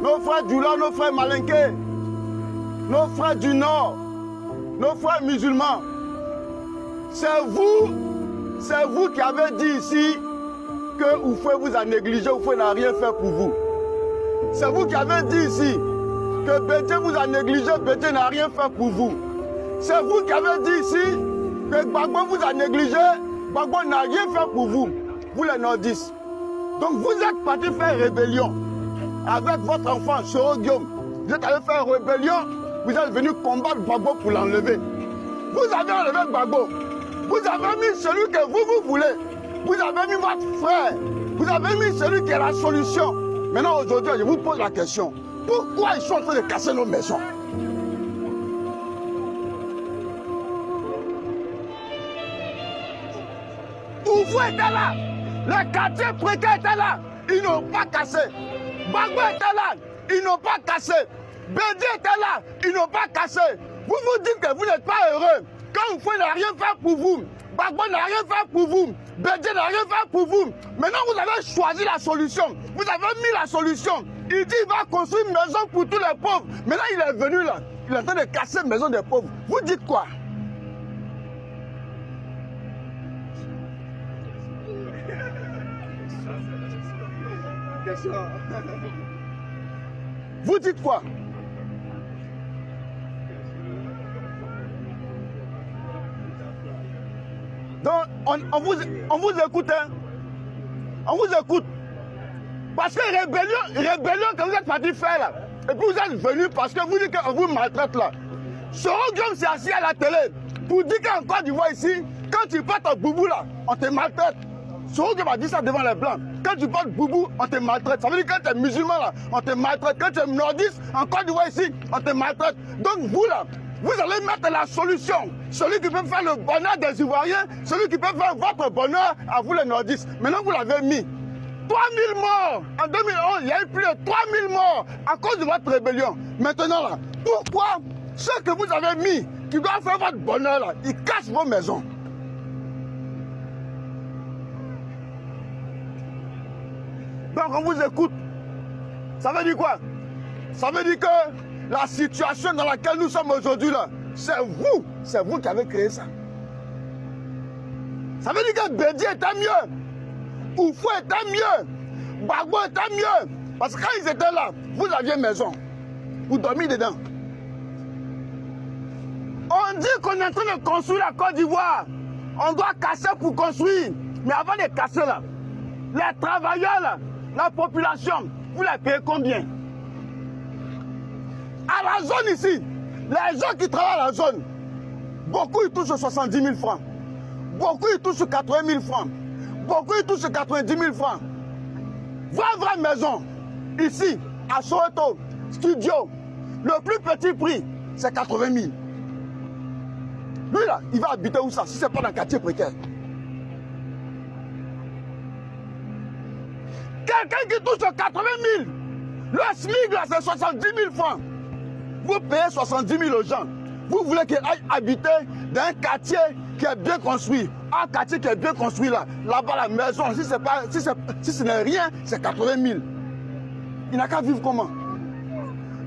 nos frères du Nord, nos frères Malinqués, nos frères du Nord, nos frères musulmans. C'est vous qui avez dit ici que Oufoué vous a négligé, Oufoué n'a rien fait pour vous. C'est vous qui avez dit ici que Bédié vous a négligé, Bédié n'a rien fait pour vous. C'est vous qui avez dit ici que Gbagbo vous a négligé, Gbagbo n'a rien fait pour vous, vous les nordistes. Donc vous êtes partis faire rébellion avec votre enfant, Soro Guillaume. Vous êtes allé faire rébellion, vous êtes venu combattre Gbagbo pour l'enlever. Vous avez enlevé Gbagbo. Vous avez mis celui que vous voulez. Vous avez mis votre frère. Vous avez mis celui qui est la solution. Maintenant, aujourd'hui, je vous pose la question. Pourquoi ils sont en train de casser nos maisons? Oufoué était là. Les quartiers précaires étaient là. Ils n'ont pas cassé. Gbagbo était là. Ils n'ont pas cassé. Bédié était là. Ils n'ont pas cassé. Vous vous dites que vous n'êtes pas heureux. Quand Oufoué n'a rien fait pour vous, Gbagbo n'a rien fait pour vous, Bédié n'a rien fait pour vous. Maintenant, vous avez choisi la solution. Vous avez mis la solution. Il dit qu'il va construire une maison pour tous les pauvres. Maintenant, il est venu là. Il est en train de casser la maison des pauvres. Vous dites quoi? Vous dites quoi? Donc, on vous écoute, hein? On vous écoute. Parce que rébellion que vous êtes parti faire là, et puis vous êtes venu parce que vous dites qu'on vous maltraite là. Soro Guillaume s'est assis à la télé pour dire qu'en Côte d'Ivoire ici, quand tu portes un boubou là, on te maltraite. Soro Guillaume a dit ça devant les Blancs. Quand tu portes boubou, on te maltraite. Ça veut dire que quand tu es musulman là, on te maltraite. Quand tu es nordiste, en Côte d'Ivoire ici, on te maltraite. Donc vous là, vous allez mettre la solution. Celui qui peut faire le bonheur des Ivoiriens, celui qui peut faire votre bonheur à vous les nordistes. Maintenant, vous l'avez mis. 3000 morts. En 2011, il y a eu plus de 3000 morts à cause de votre rébellion. Maintenant, là, pourquoi ceux que vous avez mis, qui doivent faire votre bonheur, là, ils cassent vos maisons? Donc, on vous écoute. Ça veut dire quoi? Ça veut dire que la situation dans laquelle nous sommes aujourd'hui, là, c'est vous qui avez créé ça. Ça veut dire que Bédié était mieux, Oufoué était mieux, Gbagbo était mieux. Parce que quand ils étaient là, vous aviez une maison, vous dormiez dedans. On dit qu'on est en train de construire la Côte d'Ivoire. On doit casser pour construire. Mais avant de casser là, les travailleurs là, la population, vous les payez combien? À la zone ici, les gens qui travaillent à la zone, beaucoup ils touchent 70 000 francs. Beaucoup ils touchent 80 000 francs. Beaucoup ils touchent 90 000 francs. Votre vraie maison, ici, à Soweto, studio, le plus petit prix, c'est 80 000. Lui là, il va habiter où ça, si ce n'est pas dans le quartier précaire? Quelqu'un qui touche 80 000, le SMIC là, c'est 70 000 francs. Vous payez 70 000 aux gens. Vous voulez qu'ils aillent habiter dans un quartier qui est bien construit. Un quartier qui est bien construit là. Là-bas, la maison, si ce n'est rien, c'est 80 000. Il n'a qu'à vivre comment?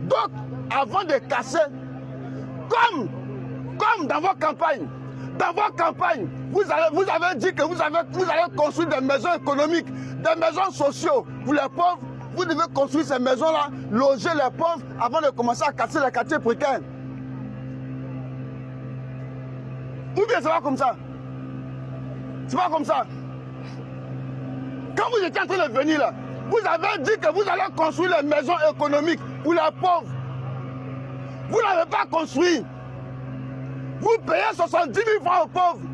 Donc, avant de casser, comme dans vos campagnes, vous avez dit que vous allez construire des maisons économiques, des maisons sociaux pour les pauvres. Vous devez construire ces maisons-là, loger les pauvres avant de commencer à casser les quartiers précaires. Ou bien c'est pas comme ça? C'est pas comme ça. Quand vous étiez en train de venir là, vous avez dit que vous allez construire les maisons économiques pour les pauvres. Vous n'avez pas construit. Vous payez 70 000 francs aux pauvres.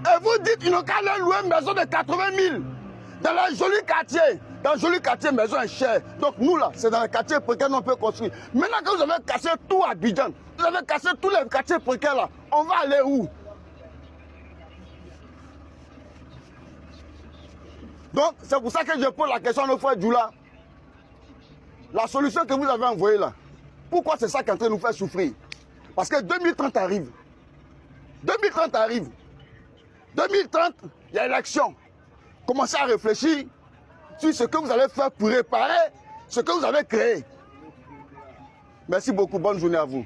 Et vous dites qu'ils n'ont qu'à aller louer une maison de 80 000 dans les jolis quartiers. Dans le joli quartier, maison est chère. Donc nous là, c'est dans les quartiers précaires qu'on peut construire. Maintenant que vous avez cassé tout à Abidjan, vous avez cassé tous les quartiers précaires là, on va aller où? Donc c'est pour ça que je pose la question à nos frères Djoula. La solution que vous avez envoyée là, pourquoi c'est ça qui est en train de nous faire souffrir? Parce que 2030 arrive. 2030 arrive. 2030, il y a élection. Commencez à réfléchir sur ce que vous allez faire pour réparer ce que vous avez créé. Merci beaucoup, bonne journée à vous.